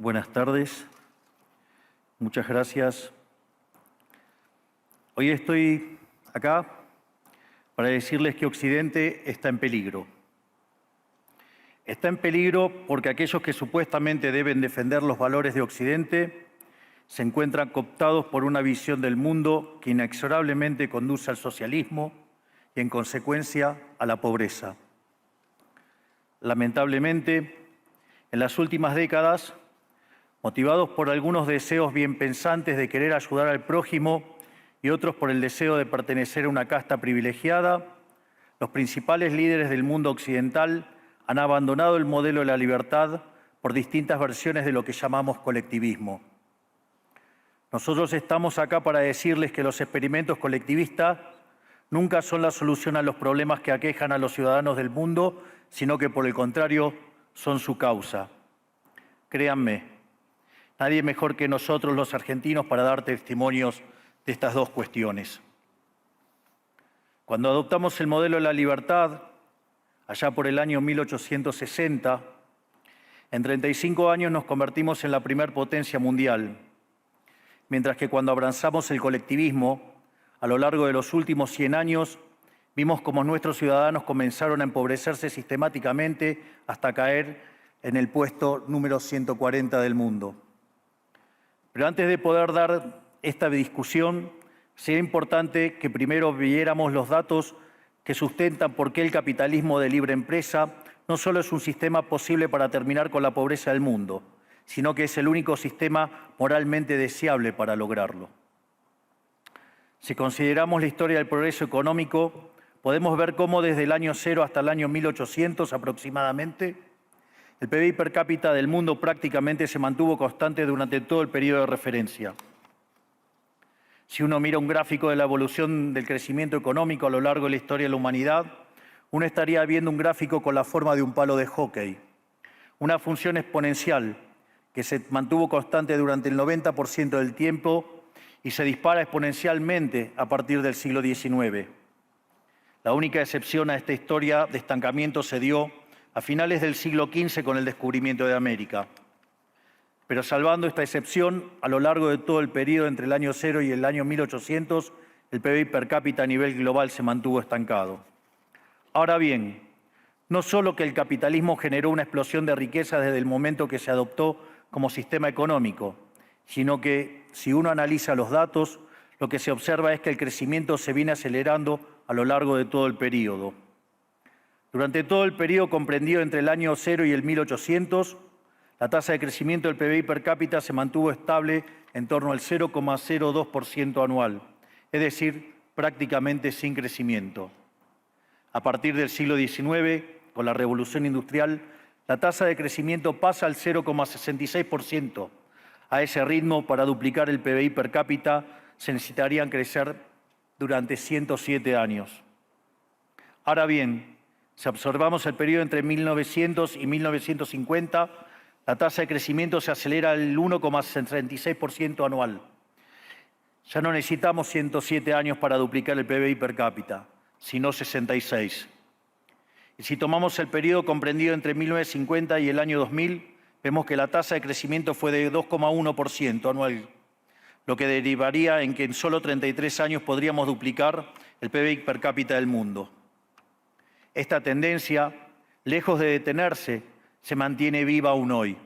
Buenas tardes. Muchas gracias. Hoy estoy acá para decirles que Occidente está en peligro. Está en peligro porque aquellos que supuestamente deben defender los valores de Occidente se encuentran cooptados por una visión del mundo que inexorablemente conduce al socialismo y, en consecuencia, a la pobreza. Lamentablemente, en las últimas décadas, motivados por algunos deseos bien pensantes de querer ayudar al prójimo y otros por el deseo de pertenecer a una casta privilegiada, los principales líderes del mundo occidental han abandonado el modelo de la libertad por distintas versiones de lo que llamamos colectivismo. Nosotros estamos acá para decirles que los experimentos colectivistas nunca son la solución a los problemas que aquejan a los ciudadanos del mundo, sino que, por el contrario, son su causa. Créanme, nadie mejor que nosotros los argentinos para dar testimonios de estas dos cuestiones. Cuando adoptamos el modelo de la libertad, allá por el año 1860, en 35 años nos convertimos en la primer potencia mundial, mientras que cuando abrazamos el colectivismo, a lo largo de los últimos 100 años, vimos cómo nuestros ciudadanos comenzaron a empobrecerse sistemáticamente hasta caer en el puesto número 140 del mundo. Pero antes de poder dar esta discusión, sería importante que primero viéramos los datos que sustentan por qué el capitalismo de libre empresa no solo es un sistema posible para terminar con la pobreza del mundo, sino que es el único sistema moralmente deseable para lograrlo. Si consideramos la historia del progreso económico, podemos ver cómo desde el año 0 hasta el año 1800 aproximadamente, el PBI per cápita del mundo prácticamente se mantuvo constante durante todo el periodo de referencia. Si uno mira un gráfico de la evolución del crecimiento económico a lo largo de la historia de la humanidad, uno estaría viendo un gráfico con la forma de un palo de hockey, una función exponencial que se mantuvo constante durante el 90% del tiempo y se dispara exponencialmente a partir del siglo XIX. La única excepción a esta historia de estancamiento se dio a finales del siglo XV con el descubrimiento de América. Pero salvando esta excepción, a lo largo de todo el periodo entre el año 0 y el año 1800, el PBI per cápita a nivel global se mantuvo estancado. Ahora bien, no solo que el capitalismo generó una explosión de riqueza desde el momento que se adoptó como sistema económico, sino que, si uno analiza los datos, lo que se observa es que el crecimiento se viene acelerando a lo largo de todo el periodo. Durante todo el periodo comprendido entre el año 0 y el 1800, la tasa de crecimiento del PBI per cápita se mantuvo estable en torno al 0,02% anual, es decir, prácticamente sin crecimiento. A partir del siglo XIX, con la Revolución Industrial, la tasa de crecimiento pasa al 0,66%. A ese ritmo, para duplicar el PBI per cápita, se necesitarían crecer durante 107 años. Ahora bien, si observamos el periodo entre 1900 y 1950, la tasa de crecimiento se acelera al 1,66% anual. Ya no necesitamos 107 años para duplicar el PBI per cápita, sino 66. Y si tomamos el periodo comprendido entre 1950 y el año 2000, vemos que la tasa de crecimiento fue de 2,1% anual, lo que derivaría en que en solo 33 años podríamos duplicar el PBI per cápita del mundo. Esta tendencia, lejos de detenerse, se mantiene viva aún hoy.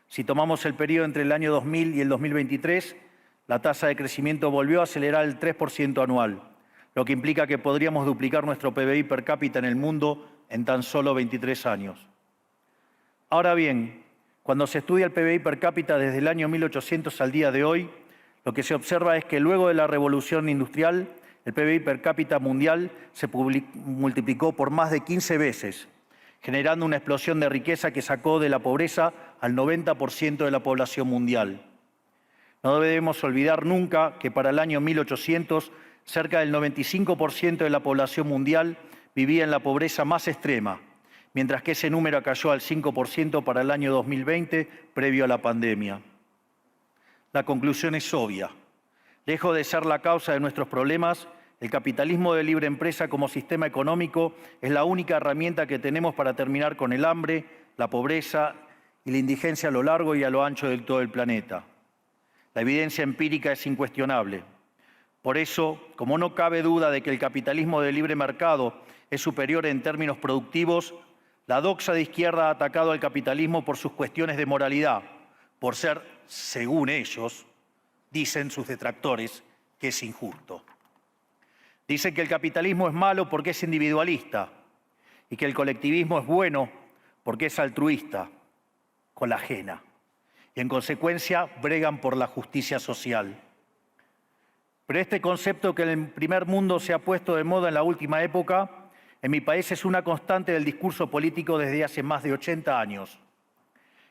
Si tomamos el periodo entre el año 2000 y el 2023, la tasa de crecimiento volvió a acelerar el 3% anual, lo que implica que podríamos duplicar nuestro PBI per cápita en el mundo en tan solo 23 años. Ahora bien, cuando se estudia el PBI per cápita desde el año 1800 al día de hoy, lo que se observa es que luego de la Revolución Industrial, el PBI per cápita mundial se multiplicó por más de 15 veces, generando una explosión de riqueza que sacó de la pobreza al 90% de la población mundial. No debemos olvidar nunca que para el año 1800, cerca del 95% de la población mundial vivía en la pobreza más extrema, mientras que ese número cayó al 5% para el año 2020, previo a la pandemia. La conclusión es obvia. Lejos de ser la causa de nuestros problemas, el capitalismo de libre empresa como sistema económico es la única herramienta que tenemos para terminar con el hambre, la pobreza y la indigencia a lo largo y a lo ancho de todo el planeta. La evidencia empírica es incuestionable. Por eso, como no cabe duda de que el capitalismo de libre mercado es superior en términos productivos, la doxa de izquierda ha atacado al capitalismo por sus cuestiones de moralidad, por ser, según ellos, dicen sus detractores, que es injusto. Dicen que el capitalismo es malo porque es individualista y que el colectivismo es bueno porque es altruista, con la ajena. Y en consecuencia bregan por la justicia social. Pero este concepto que en el primer mundo se ha puesto de moda en la última época, en mi país es una constante del discurso político desde hace más de 80 años.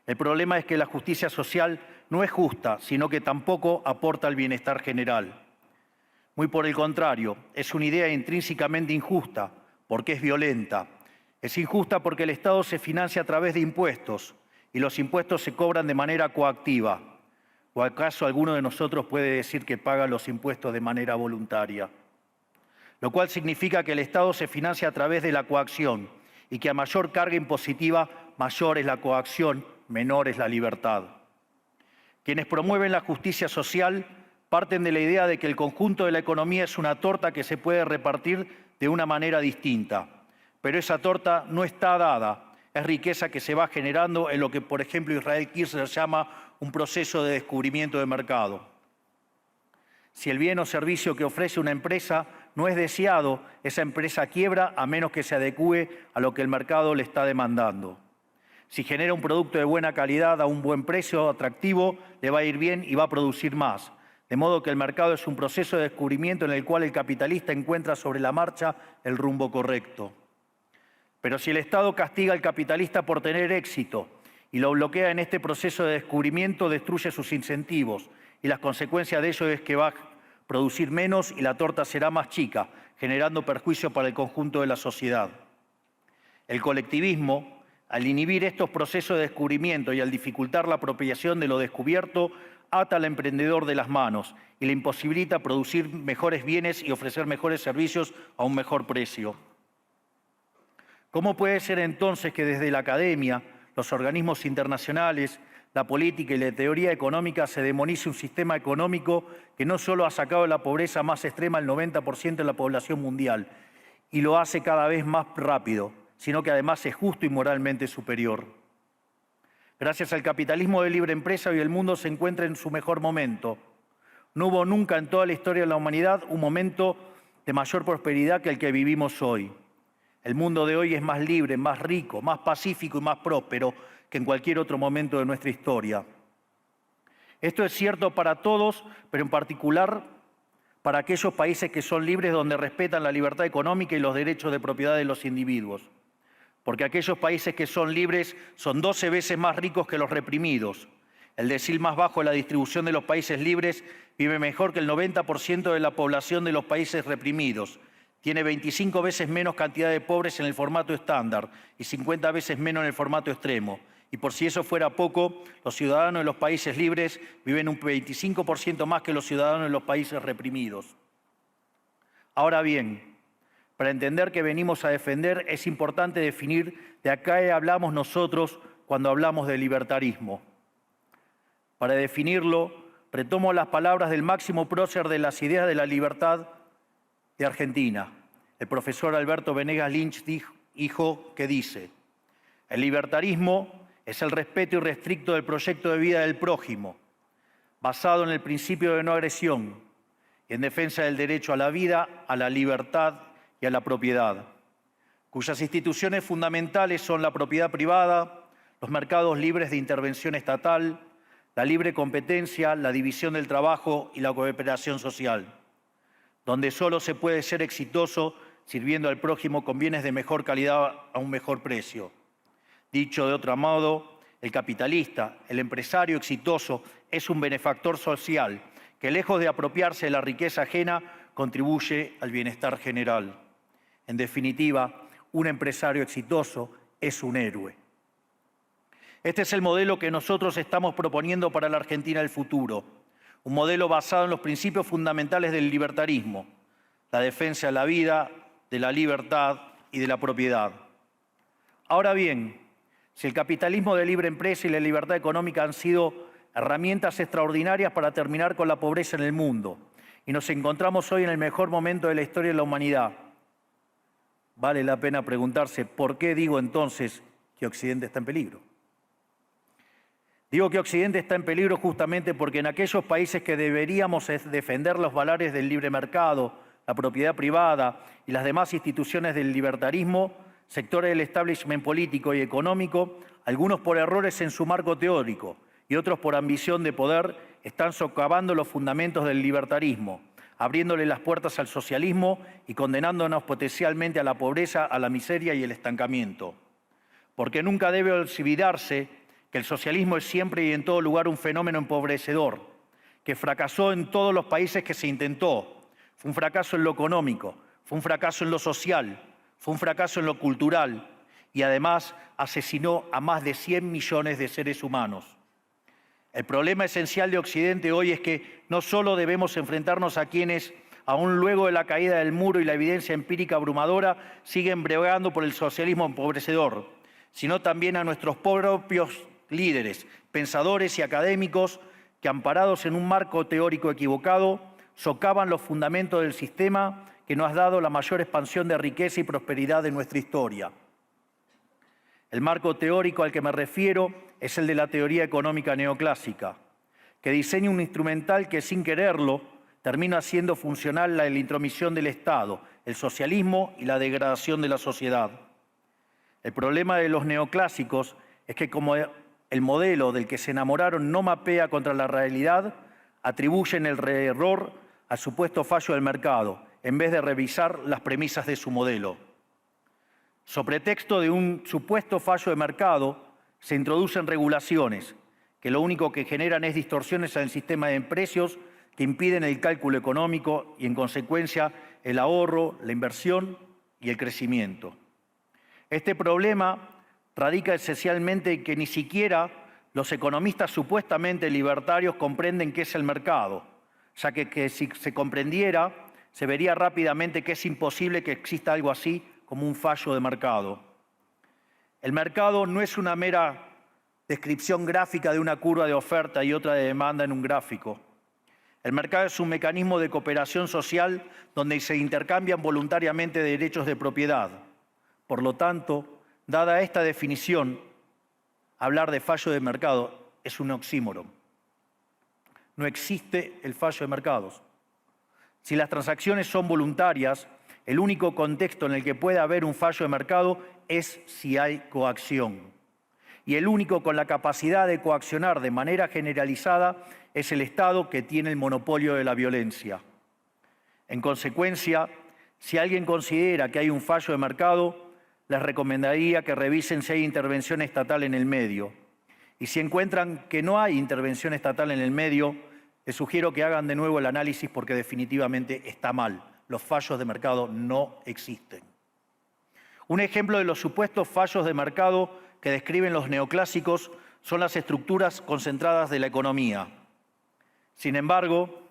El problema es que la justicia social no es justa, sino que tampoco aporta al bienestar general. Muy por el contrario, es una idea intrínsecamente injusta, porque es violenta. Es injusta porque el Estado se financia a través de impuestos y los impuestos se cobran de manera coactiva. ¿O acaso alguno de nosotros puede decir que paga los impuestos de manera voluntaria? Lo cual significa que el Estado se financia a través de la coacción y que a mayor carga impositiva, mayor es la coacción, menor es la libertad. Quienes promueven la justicia social parten de la idea de que el conjunto de la economía es una torta que se puede repartir de una manera distinta. Pero esa torta no está dada, es riqueza que se va generando en lo que, por ejemplo, Israel Kirzler llama un proceso de descubrimiento de mercado. Si el bien o servicio que ofrece una empresa no es deseado, esa empresa quiebra a menos que se adecúe a lo que el mercado le está demandando. Si genera un producto de buena calidad a un buen precio atractivo, le va a ir bien y va a producir más. De modo que el mercado es un proceso de descubrimiento en el cual el capitalista encuentra sobre la marcha el rumbo correcto. Pero si el Estado castiga al capitalista por tener éxito y lo bloquea en este proceso de descubrimiento, destruye sus incentivos y las consecuencias de ello es que va a producir menos y la torta será más chica, generando perjuicio para el conjunto de la sociedad. El colectivismo, al inhibir estos procesos de descubrimiento y al dificultar la apropiación de lo descubierto, ata al emprendedor de las manos y le imposibilita producir mejores bienes y ofrecer mejores servicios a un mejor precio. ¿Cómo puede ser entonces que desde la academia, los organismos internacionales, la política y la teoría económica se demonice un sistema económico que no solo ha sacado de la pobreza más extrema al 90% de la población mundial y lo hace cada vez más rápido, sino que además es justo y moralmente superior? Gracias al capitalismo de libre empresa, hoy el mundo se encuentra en su mejor momento. No hubo nunca en toda la historia de la humanidad un momento de mayor prosperidad que el que vivimos hoy. El mundo de hoy es más libre, más rico, más pacífico y más próspero que en cualquier otro momento de nuestra historia. Esto es cierto para todos, pero en particular para aquellos países que son libres, donde respetan la libertad económica y los derechos de propiedad de los individuos. Porque aquellos países que son libres son 12 veces más ricos que los reprimidos. El decil más bajo de la distribución de los países libres vive mejor que el 90% de la población de los países reprimidos. Tiene 25 veces menos cantidad de pobres en el formato estándar y 50 veces menos en el formato extremo. Y por si eso fuera poco, los ciudadanos de los países libres viven un 25% más que los ciudadanos de los países reprimidos. Ahora bien, para entender qué venimos a defender es importante definir de a qué hablamos nosotros cuando hablamos de libertarismo. Para definirlo, retomo las palabras del máximo prócer de las ideas de la libertad de Argentina, el profesor Alberto Venegas Lynch, dijo que dice: el libertarismo es el respeto irrestricto del proyecto de vida del prójimo, basado en el principio de no agresión y en defensa del derecho a la vida, a la libertad y a la propiedad, cuyas instituciones fundamentales son la propiedad privada, los mercados libres de intervención estatal, la libre competencia, la división del trabajo y la cooperación social, donde solo se puede ser exitoso sirviendo al prójimo con bienes de mejor calidad a un mejor precio. Dicho de otro modo, el capitalista, el empresario exitoso, es un benefactor social que, lejos de apropiarse de la riqueza ajena, contribuye al bienestar general. En definitiva, un empresario exitoso es un héroe. Este es el modelo que nosotros estamos proponiendo para la Argentina del futuro. Un modelo basado en los principios fundamentales del libertarismo, la defensa de la vida, de la libertad y de la propiedad. Ahora bien, Si el capitalismo de libre empresa y la libertad económica han sido herramientas extraordinarias para terminar con la pobreza en el mundo, y nos encontramos hoy en el mejor momento de la historia de la humanidad, vale la pena preguntarse, ¿por qué digo entonces que Occidente está en peligro? Digo que Occidente está en peligro justamente porque en aquellos países que deberíamos defender los valores del libre mercado, la propiedad privada y las demás instituciones del libertarismo, sectores del establishment político y económico, algunos por errores en su marco teórico y otros por ambición de poder, están socavando los fundamentos del libertarismo, abriéndole las puertas al socialismo y condenándonos potencialmente a la pobreza, a la miseria y el estancamiento. Porque nunca debe olvidarse que el socialismo es siempre y en todo lugar un fenómeno empobrecedor, que fracasó en todos los países que se intentó. Fue un fracaso en lo económico, fue un fracaso en lo social, fue un fracaso en lo cultural y además asesinó a más de 100 millones de seres humanos. El problema esencial de Occidente hoy es que no solo debemos enfrentarnos a quienes, aún luego de la caída del muro y la evidencia empírica abrumadora, siguen bregando por el socialismo empobrecedor, sino también a nuestros propios líderes, pensadores y académicos que, amparados en un marco teórico equivocado, socavan los fundamentos del sistema que nos ha dado la mayor expansión de riqueza y prosperidad de nuestra historia. El marco teórico al que me refiero es el de la teoría económica neoclásica, que diseña un instrumental que, sin quererlo, termina haciendo funcional la intromisión del Estado, el socialismo y la degradación de la sociedad. El problema de los neoclásicos es que, como el modelo del que se enamoraron no mapea contra la realidad, atribuyen el error al supuesto fallo del mercado, en vez de revisar las premisas de su modelo. Sobre pretexto de un supuesto fallo de mercado, se introducen regulaciones que lo único que generan es distorsiones en el sistema de precios que impiden el cálculo económico y, en consecuencia, el ahorro, la inversión y el crecimiento. Este problema radica esencialmente en que ni siquiera los economistas supuestamente libertarios comprenden qué es el mercado, ya que si se comprendiera, se vería rápidamente que es imposible que exista algo así como un fallo de mercado. El mercado no es una mera descripción gráfica de una curva de oferta y otra de demanda en un gráfico. El mercado es un mecanismo de cooperación social donde se intercambian voluntariamente derechos de propiedad. Por lo tanto, dada esta definición, hablar de fallo de mercado es un oxímoron. No existe el fallo de mercados. Si las transacciones son voluntarias, el único contexto en el que puede haber un fallo de mercado es si hay coacción. Y el único con la capacidad de coaccionar de manera generalizada es el Estado, que tiene el monopolio de la violencia. En consecuencia, si alguien considera que hay un fallo de mercado, les recomendaría que revisen si hay intervención estatal en el medio. Y si encuentran que no hay intervención estatal en el medio, les sugiero que hagan de nuevo el análisis porque definitivamente está mal. Los fallos de mercado no existen. Un ejemplo de los supuestos fallos de mercado que describen los neoclásicos son las estructuras concentradas de la economía. Sin embargo,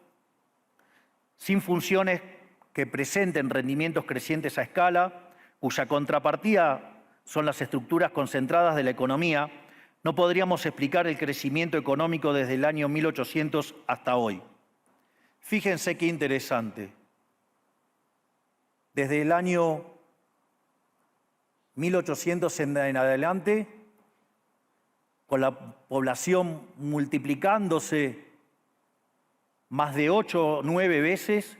sin funciones que presenten rendimientos crecientes a escala, cuya contrapartida son las estructuras concentradas de la economía, no podríamos explicar el crecimiento económico desde el año 1800 hasta hoy. Fíjense qué interesante. Desde el año 1800 en adelante, con la población multiplicándose más de 8 o 9 veces,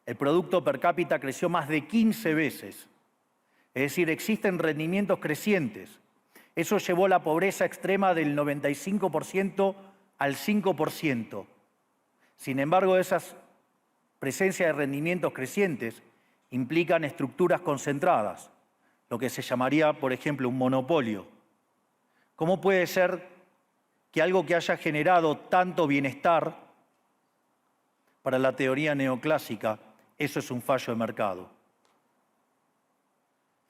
el producto per cápita creció más de 15 veces. Es decir, existen rendimientos crecientes. Eso llevó la pobreza extrema del 95% al 5%. Sin embargo, esas presencias de rendimientos crecientes implican estructuras concentradas, lo que se llamaría, por ejemplo, un monopolio. ¿Cómo puede ser que algo que haya generado tanto bienestar para la teoría neoclásica, eso es un fallo de mercado?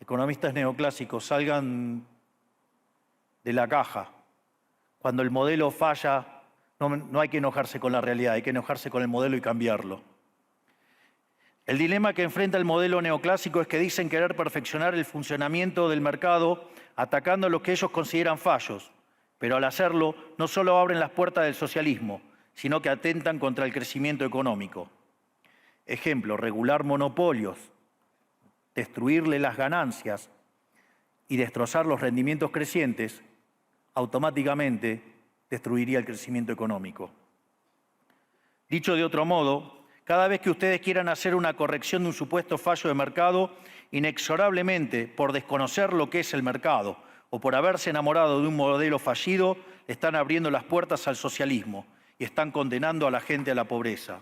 Economistas neoclásicos, salgan de la caja. Cuando el modelo falla, no hay que enojarse con la realidad, hay que enojarse con el modelo y cambiarlo. El dilema que enfrenta el modelo neoclásico es que dicen querer perfeccionar el funcionamiento del mercado atacando lo que ellos consideran fallos, pero al hacerlo no solo abren las puertas del socialismo, sino que atentan contra el crecimiento económico. Ejemplo, regular monopolios, destruirle las ganancias y destrozar los rendimientos crecientes, automáticamente destruiría el crecimiento económico. Dicho de otro modo, cada vez que ustedes quieran hacer una corrección de un supuesto fallo de mercado, inexorablemente, por desconocer lo que es el mercado o por haberse enamorado de un modelo fallido, están abriendo las puertas al socialismo y están condenando a la gente a la pobreza.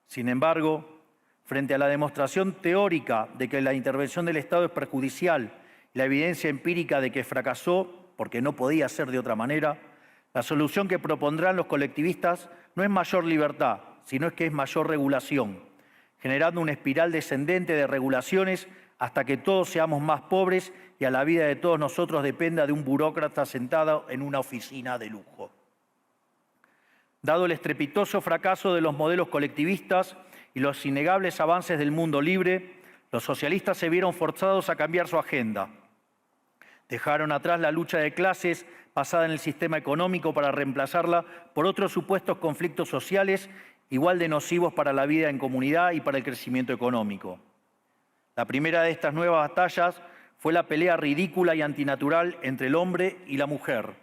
Sin embargo, frente a la demostración teórica de que la intervención del Estado es perjudicial y la evidencia empírica de que fracasó porque no podía ser de otra manera, la solución que propondrán los colectivistas no es mayor libertad, sino es que es mayor regulación, generando una espiral descendente de regulaciones hasta que todos seamos más pobres y a la vida de todos nosotros dependa de un burócrata sentado en una oficina de lujo. Dado el estrepitoso fracaso de los modelos colectivistas y los innegables avances del mundo libre, los socialistas se vieron forzados a cambiar su agenda. Dejaron atrás la lucha de clases basada en el sistema económico para reemplazarla por otros supuestos conflictos sociales igual de nocivos para la vida en comunidad y para el crecimiento económico. La primera de estas nuevas batallas fue la pelea ridícula y antinatural entre el hombre y la mujer.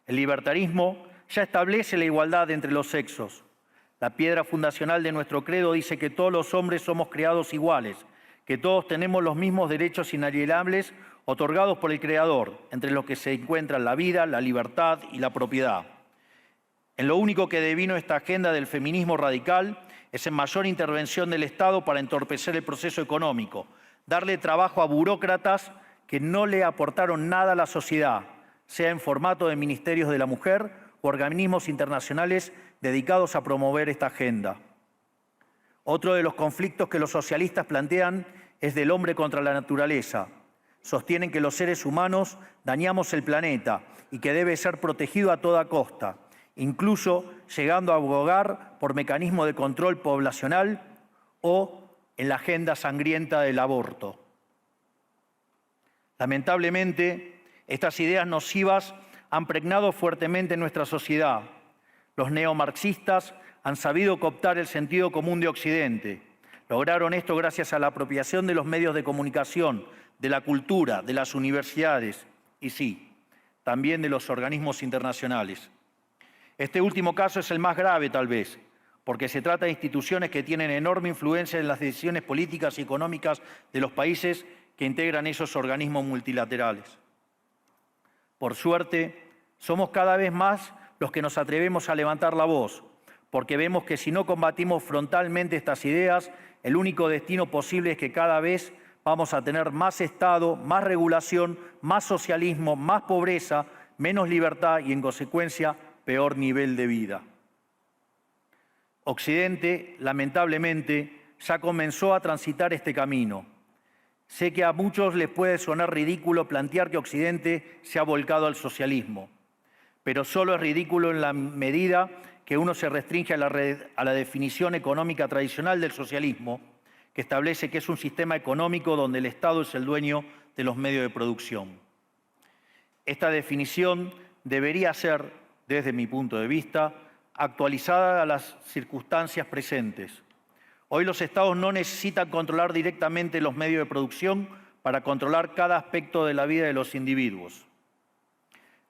El libertarismo ya establece la igualdad entre los sexos. La piedra fundacional de nuestro credo dice que todos los hombres somos creados iguales, que todos tenemos los mismos derechos inalienables otorgados por el Creador, entre los que se encuentran la vida, la libertad y la propiedad. En lo único que devino esta agenda del feminismo radical es en mayor intervención del Estado para entorpecer el proceso económico, darle trabajo a burócratas que no le aportaron nada a la sociedad, sea en formato de ministerios de la mujer o organismos internacionales dedicados a promover esta agenda. Otro de los conflictos que los socialistas plantean es del hombre contra la naturaleza. Sostienen que los seres humanos dañamos el planeta y que debe ser protegido a toda costa, incluso llegando a abogar por mecanismos de control poblacional o en la agenda sangrienta del aborto. Lamentablemente, estas ideas nocivas han pregnado fuertemente en nuestra sociedad. Los neomarxistas han sabido cooptar el sentido común de Occidente. Lograron esto gracias a la apropiación de los medios de comunicación, de la cultura, de las universidades y sí, también de los organismos internacionales. Este último caso es el más grave, tal vez, porque se trata de instituciones que tienen enorme influencia en las decisiones políticas y económicas de los países que integran esos organismos multilaterales. Por suerte, somos cada vez más los que nos atrevemos a levantar la voz, porque vemos que si no combatimos frontalmente estas ideas, el único destino posible es que cada vez vamos a tener más Estado, más regulación, más socialismo, más pobreza, menos libertad y, en consecuencia, peor nivel de vida. Occidente, lamentablemente, ya comenzó a transitar este camino. Sé que a muchos les puede sonar ridículo plantear que Occidente se ha volcado al socialismo, pero solo es ridículo en la medida que uno se restringe a la definición económica tradicional del socialismo, que establece que es un sistema económico donde el Estado es el dueño de los medios de producción. Esta definición debería ser, desde mi punto de vista, actualizada a las circunstancias presentes. Hoy los Estados no necesitan controlar directamente los medios de producción para controlar cada aspecto de la vida de los individuos.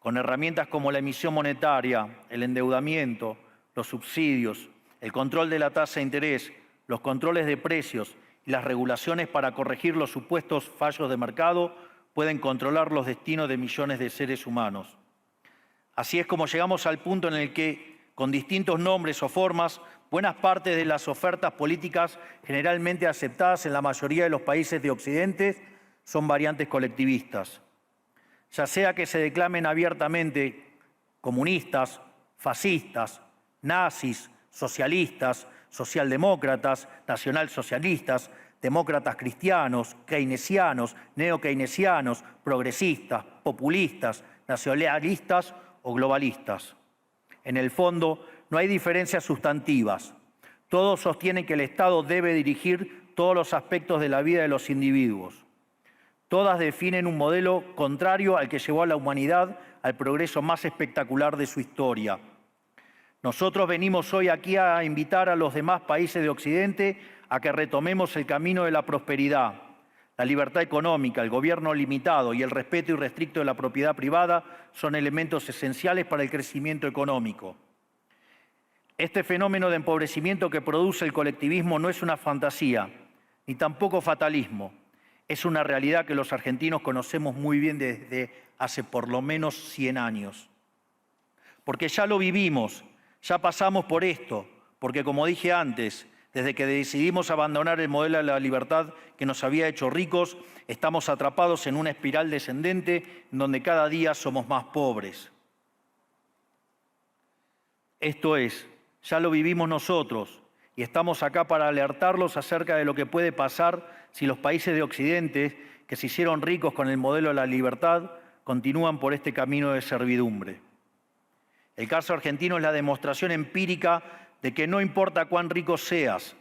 Con herramientas como la emisión monetaria, el endeudamiento, los subsidios, el control de la tasa de interés, los controles de precios y las regulaciones para corregir los supuestos fallos de mercado, pueden controlar los destinos de millones de seres humanos. Así es como llegamos al punto en el que, con distintos nombres o formas, buenas partes de las ofertas políticas generalmente aceptadas en la mayoría de los países de Occidente son variantes colectivistas. Ya sea que se declamen abiertamente comunistas, fascistas, nazis, socialistas, socialdemócratas, nacionalsocialistas, demócratas cristianos, keynesianos, neokeynesianos, progresistas, populistas, nacionalistas o globalistas. En el fondo, no hay diferencias sustantivas. Todos sostienen que el Estado debe dirigir todos los aspectos de la vida de los individuos. Todas definen un modelo contrario al que llevó a la humanidad al progreso más espectacular de su historia. Nosotros venimos hoy aquí a invitar a los demás países de Occidente a que retomemos el camino de la prosperidad. La libertad económica, el gobierno limitado y el respeto irrestricto de la propiedad privada son elementos esenciales para el crecimiento económico. Este fenómeno de empobrecimiento que produce el colectivismo no es una fantasía, ni tampoco fatalismo. Es una realidad que los argentinos conocemos muy bien desde hace por lo menos 100 años. Porque ya lo vivimos, ya pasamos por esto, porque como dije antes, desde que decidimos abandonar el modelo de la libertad que nos había hecho ricos, estamos atrapados en una espiral descendente en donde cada día somos más pobres. Esto es, ya lo vivimos nosotros y estamos acá para alertarlos acerca de lo que puede pasar si los países de Occidente, que se hicieron ricos con el modelo de la libertad, continúan por este camino de servidumbre. El caso argentino es la demostración empírica de que no importa cuán rico seas,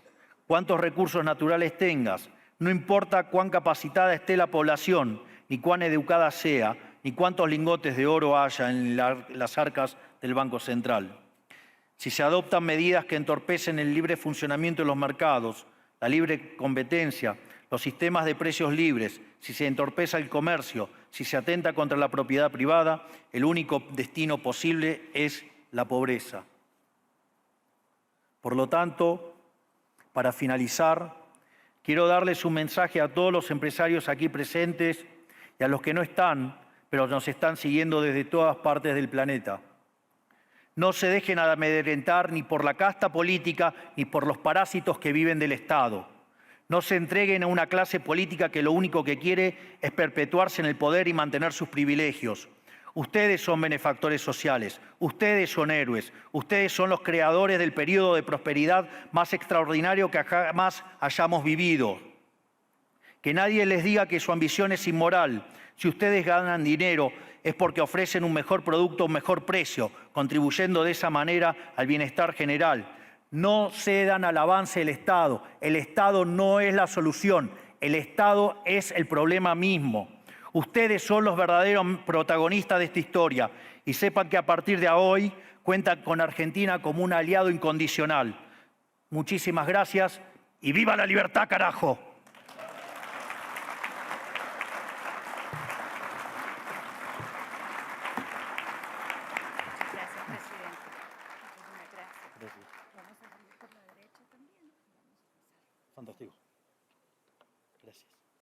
cuántos recursos naturales tengas, no importa cuán capacitada esté la población, ni cuán educada sea, ni cuántos lingotes de oro haya en las arcas del Banco Central. Si se adoptan medidas que entorpecen el libre funcionamiento de los mercados, la libre competencia, los sistemas de precios libres, si se entorpece el comercio, si se atenta contra la propiedad privada, el único destino posible es la pobreza. Por lo tanto, para finalizar, quiero darles un mensaje a todos los empresarios aquí presentes y a los que no están, pero nos están siguiendo desde todas partes del planeta. No se dejen amedrentar ni por la casta política ni por los parásitos que viven del Estado. No se entreguen a una clase política que lo único que quiere es perpetuarse en el poder y mantener sus privilegios. Ustedes son benefactores sociales, ustedes son héroes, ustedes son los creadores del periodo de prosperidad más extraordinario que jamás hayamos vivido. Que nadie les diga que su ambición es inmoral. Si ustedes ganan dinero es porque ofrecen un mejor producto a un mejor precio, contribuyendo de esa manera al bienestar general. No cedan al avance del Estado. El Estado no es la solución. El Estado es el problema mismo. Ustedes son los verdaderos protagonistas de esta historia y sepan que a partir de hoy cuentan con Argentina como un aliado incondicional. Muchísimas gracias y ¡viva la libertad, carajo! Fantástico. Gracias.